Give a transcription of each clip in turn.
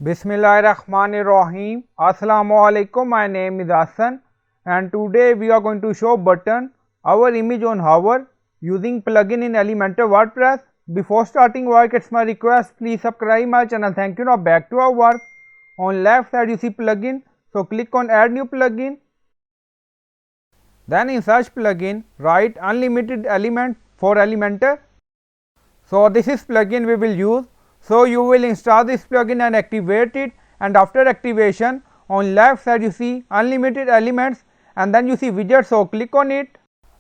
Bismillahirrahmanirrahim. Assalamualaikum. My name is Hassan and today we are going to show button our image on hover using plugin in Elementor WordPress. Before starting work, it's my request, please subscribe my channel. Thank you. Now back to our work. On left side you see plugin, so click on add new plugin. Then in search plugin write unlimited element for Elementor. So this is plugin we will use. So you will install this plugin and activate it, and after activation on left side you see unlimited elements and then you see widget, so click on it.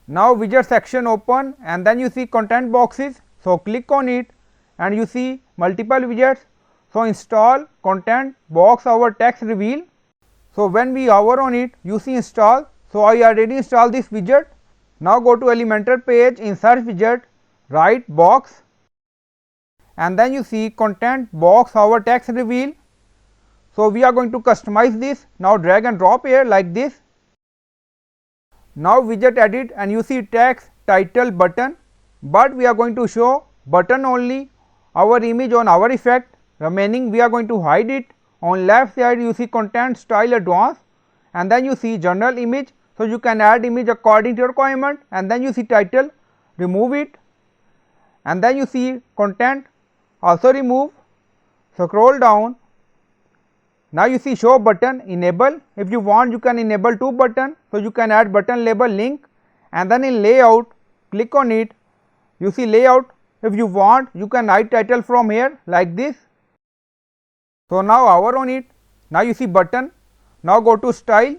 Now widget section open and then you see content boxes, so click on it and you see multiple widgets. So install content box our text reveal. So when we hover on it you see install, so I already installed this widget. Now go to Elementor page, in search widget write box and then you see content box our text reveal. So we are going to customize this. Now drag and drop here like this. Now widget edit and you see text title button, but we are going to show button only, our image on our effect, remaining we are going to hide it. On left side you see content style advanced and then you see general image, so you can add image according to your requirement, and then you see title, remove it, and then you see content also remove. So scroll down, now you see show button enable. If you want you can enable two button, so you can add button label link, and then in layout click on it, you see layout. If you want you can hide title from here like this. So now hover on it, now you see button. Now go to style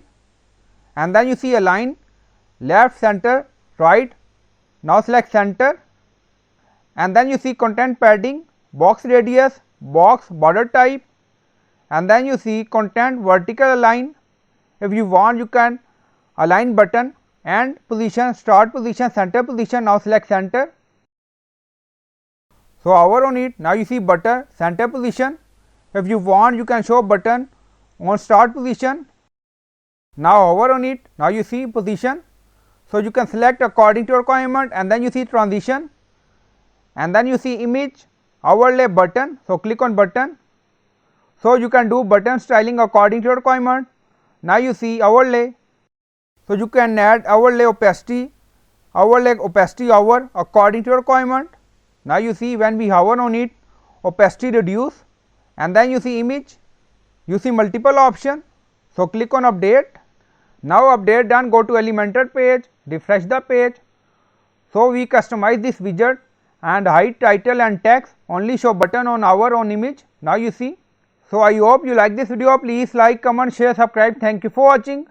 and then you see align left, center, right. Now select center and then you see content padding, box radius, box border type, and then you see content vertical align. If you want you can align button and position, start position, center position. Now select center. So hover on it, now you see button center position. If you want you can show button on start position. Now hover on it, now you see position. So you can select according to your requirement, and then you see transition, and then you see image overlay button, so click on button. So you can do button styling according to your requirement. Now you see overlay, so you can add overlay opacity hover according to your requirement. Now you see when we hover on it opacity reduce, and then you see image, you see multiple option, so click on update. Now update done, go to Elementor page, refresh the page. So we customize this widget and hide title and text, only show button on our own image. Now you see. So I hope you like this video. Please like, comment, share, subscribe. Thank you for watching.